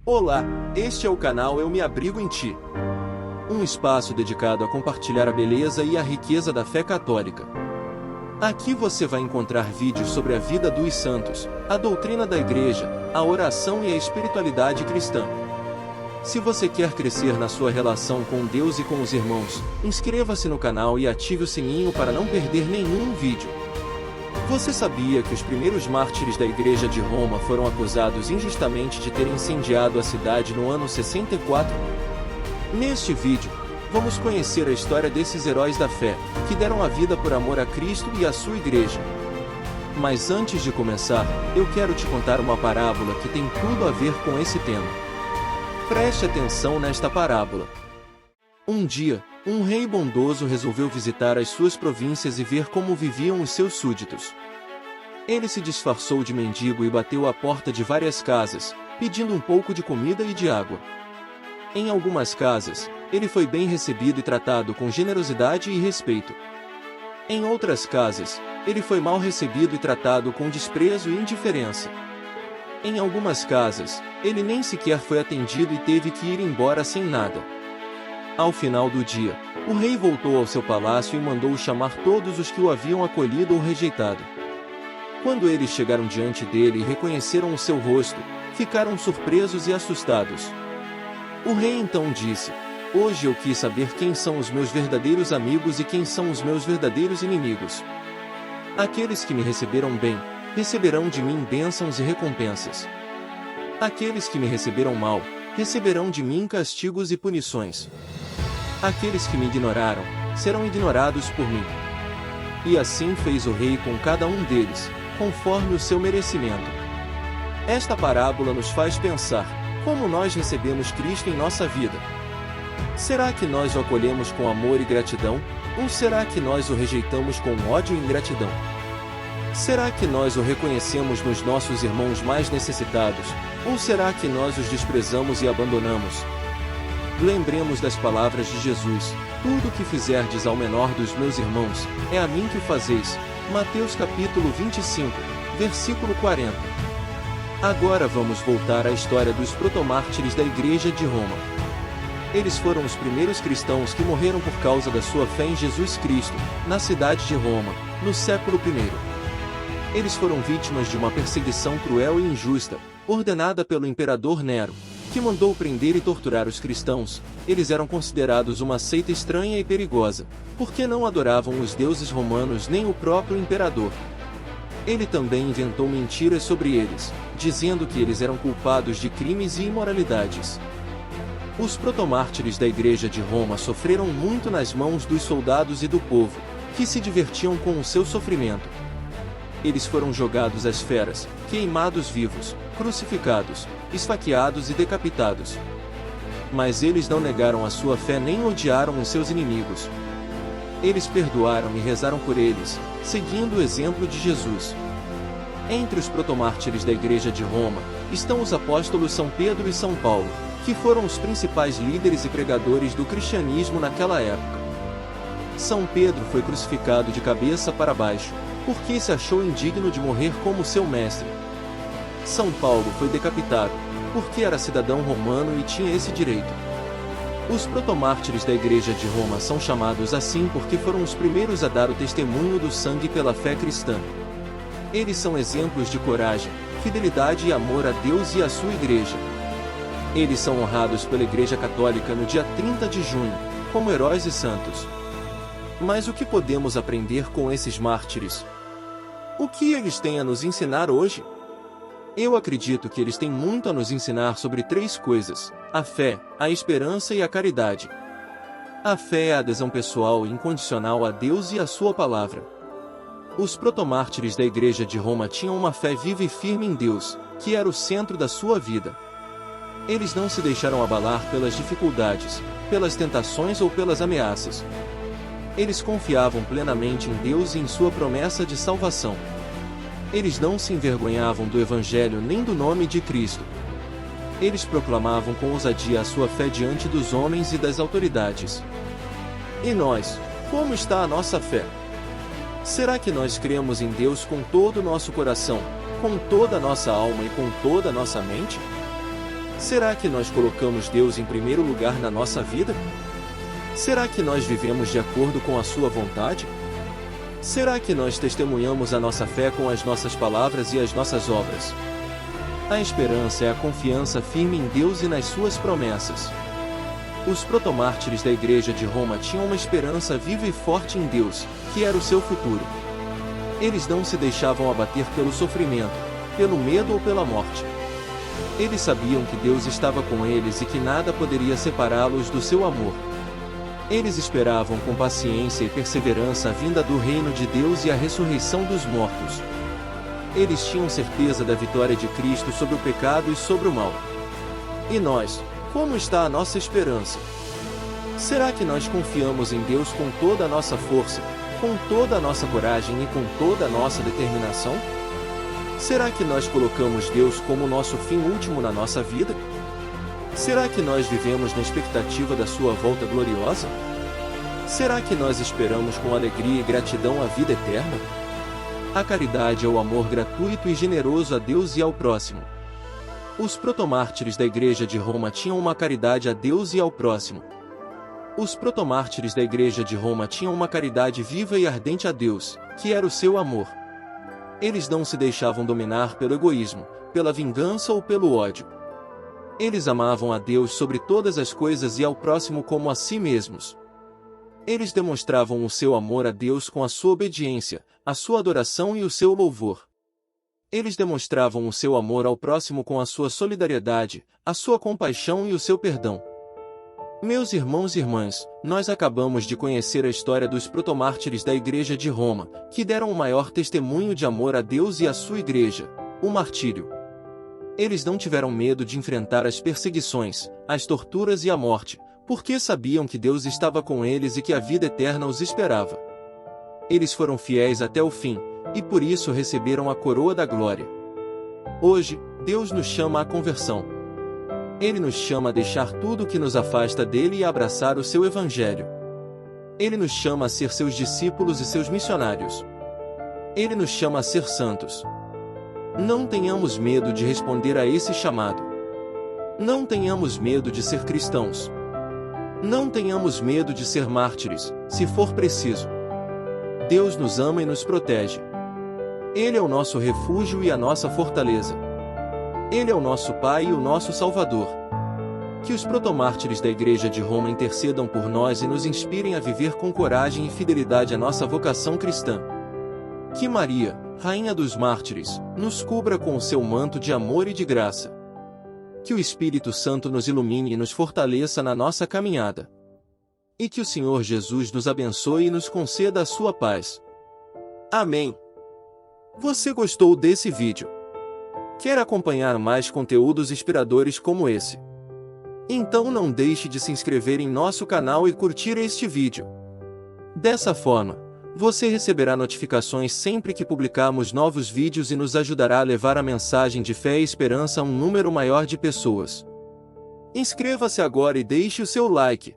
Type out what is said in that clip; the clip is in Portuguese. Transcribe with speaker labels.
Speaker 1: Olá, este é o canal Eu Me Abrigo em Ti. Um espaço dedicado a compartilhar a beleza e a riqueza da fé católica. Aqui você vai encontrar vídeos sobre a vida dos santos, a doutrina da igreja, a oração e a espiritualidade cristã. Se você quer crescer na sua relação com Deus e com os irmãos, inscreva-se no canal e ative o sininho para não perder nenhum vídeo. Você sabia que os primeiros mártires da Igreja de Roma foram acusados injustamente de terem incendiado a cidade no ano 64? Neste vídeo, vamos conhecer a história desses heróis da fé, que deram a vida por amor a Cristo e a sua Igreja. Mas antes de começar, eu quero te contar uma parábola que tem tudo a ver com esse tema. Preste atenção nesta parábola. Um dia, um rei bondoso resolveu visitar as suas províncias e ver como viviam os seus súditos. Ele se disfarçou de mendigo e bateu à porta de várias casas, pedindo um pouco de comida e de água. Em algumas casas, ele foi bem recebido e tratado com generosidade e respeito. Em outras casas, ele foi mal recebido e tratado com desprezo e indiferença. Em algumas casas, ele nem sequer foi atendido e teve que ir embora sem nada. Ao final do dia, o rei voltou ao seu palácio e mandou chamar todos os que o haviam acolhido ou rejeitado. Quando eles chegaram diante dele e reconheceram o seu rosto, ficaram surpresos e assustados. O rei então disse: "Hoje eu quis saber quem são os meus verdadeiros amigos e quem são os meus verdadeiros inimigos. Aqueles que me receberam bem, receberão de mim bênçãos e recompensas. Aqueles que me receberam mal, receberão de mim castigos e punições. Aqueles que me ignoraram, serão ignorados por mim." E assim fez o rei com cada um deles, conforme o seu merecimento. Esta parábola nos faz pensar, como nós recebemos Cristo em nossa vida. Será que nós o acolhemos com amor e gratidão, ou será que nós o rejeitamos com ódio e ingratidão? Será que nós o reconhecemos nos nossos irmãos mais necessitados, ou será que nós os desprezamos e abandonamos? Lembremos das palavras de Jesus: "Tudo o que fizerdes ao menor dos meus irmãos, é a mim que o fazeis." Mateus capítulo 25, versículo 40. Agora vamos voltar à história dos protomártires da Igreja de Roma. Eles foram os primeiros cristãos que morreram por causa da sua fé em Jesus Cristo, na cidade de Roma, no século I. Eles foram vítimas de uma perseguição cruel e injusta, ordenada pelo imperador Nero, que mandou prender e torturar os cristãos. Eles eram considerados uma seita estranha e perigosa, porque não adoravam os deuses romanos nem o próprio imperador. Ele também inventou mentiras sobre eles, dizendo que eles eram culpados de crimes e imoralidades. Os protomártires da Igreja de Roma sofreram muito nas mãos dos soldados e do povo, que se divertiam com o seu sofrimento. Eles foram jogados às feras, queimados vivos, crucificados, esfaqueados e decapitados. Mas eles não negaram a sua fé nem odiaram os seus inimigos. Eles perdoaram e rezaram por eles, seguindo o exemplo de Jesus. Entre os protomártires da Igreja de Roma, estão os apóstolos São Pedro e São Paulo, que foram os principais líderes e pregadores do cristianismo naquela época. São Pedro foi crucificado de cabeça para baixo, porque se achou indigno de morrer como seu mestre. São Paulo foi decapitado, porque era cidadão romano e tinha esse direito. Os protomártires da Igreja de Roma são chamados assim porque foram os primeiros a dar o testemunho do sangue pela fé cristã. Eles são exemplos de coragem, fidelidade e amor a Deus e à sua Igreja. Eles são honrados pela Igreja Católica no dia 30 de junho, como heróis e santos. Mas o que podemos aprender com esses mártires? O que eles têm a nos ensinar hoje? Eu acredito que eles têm muito a nos ensinar sobre três coisas: a fé, a esperança e a caridade. A fé é a adesão pessoal e incondicional a Deus e à sua palavra. Os protomártires da Igreja de Roma tinham uma fé viva e firme em Deus, que era o centro da sua vida. Eles não se deixaram abalar pelas dificuldades, pelas tentações ou pelas ameaças. Eles confiavam plenamente em Deus e em sua promessa de salvação. Eles não se envergonhavam do Evangelho nem do nome de Cristo. Eles proclamavam com ousadia a sua fé diante dos homens e das autoridades. E nós, como está a nossa fé? Será que nós cremos em Deus com todo o nosso coração, com toda a nossa alma e com toda a nossa mente? Será que nós colocamos Deus em primeiro lugar na nossa vida? Será que nós vivemos de acordo com a sua vontade? Será que nós testemunhamos a nossa fé com as nossas palavras e as nossas obras? A esperança é a confiança firme em Deus e nas suas promessas. Os protomártires da Igreja de Roma tinham uma esperança viva e forte em Deus, que era o seu futuro. Eles não se deixavam abater pelo sofrimento, pelo medo ou pela morte. Eles sabiam que Deus estava com eles e que nada poderia separá-los do seu amor. Eles esperavam com paciência e perseverança a vinda do reino de Deus e a ressurreição dos mortos. Eles tinham certeza da vitória de Cristo sobre o pecado e sobre o mal. E nós, como está a nossa esperança? Será que nós confiamos em Deus com toda a nossa força, com toda a nossa coragem e com toda a nossa determinação? Será que nós colocamos Deus como nosso fim último na nossa vida? Será que nós vivemos na expectativa da sua volta gloriosa? Será que nós esperamos com alegria e gratidão a vida eterna? A caridade é o amor gratuito e generoso a Deus e ao próximo. Os protomártires da Igreja de Roma tinham uma caridade a Deus e ao próximo. Os protomártires da Igreja de Roma tinham uma caridade viva e ardente a Deus, que era o seu amor. Eles não se deixavam dominar pelo egoísmo, pela vingança ou pelo ódio. Eles amavam a Deus sobre todas as coisas e ao próximo como a si mesmos. Eles demonstravam o seu amor a Deus com a sua obediência, a sua adoração e o seu louvor. Eles demonstravam o seu amor ao próximo com a sua solidariedade, a sua compaixão e o seu perdão. Meus irmãos e irmãs, nós acabamos de conhecer a história dos protomártires da Igreja de Roma, que deram o maior testemunho de amor a Deus e à sua Igreja, o martírio. Eles não tiveram medo de enfrentar as perseguições, as torturas e a morte, porque sabiam que Deus estava com eles e que a vida eterna os esperava. Eles foram fiéis até o fim, e por isso receberam a coroa da glória. Hoje, Deus nos chama à conversão. Ele nos chama a deixar tudo que nos afasta dele e a abraçar o seu Evangelho. Ele nos chama a ser seus discípulos e seus missionários. Ele nos chama a ser santos. Não tenhamos medo de responder a esse chamado. Não tenhamos medo de ser cristãos. Não tenhamos medo de ser mártires, se for preciso. Deus nos ama e nos protege. Ele é o nosso refúgio e a nossa fortaleza. Ele é o nosso Pai e o nosso Salvador. Que os protomártires da Igreja de Roma intercedam por nós e nos inspirem a viver com coragem e fidelidade a nossa vocação cristã. Que Maria, Rainha dos Mártires, nos cubra com o seu manto de amor e de graça. Que o Espírito Santo nos ilumine e nos fortaleça na nossa caminhada. E que o Senhor Jesus nos abençoe e nos conceda a sua paz. Amém. Você gostou desse vídeo? Quer acompanhar mais conteúdos inspiradores como esse? Então não deixe de se inscrever em nosso canal e curtir este vídeo. Dessa forma, você receberá notificações sempre que publicarmos novos vídeos e nos ajudará a levar a mensagem de fé e esperança a um número maior de pessoas. Inscreva-se agora e deixe o seu like.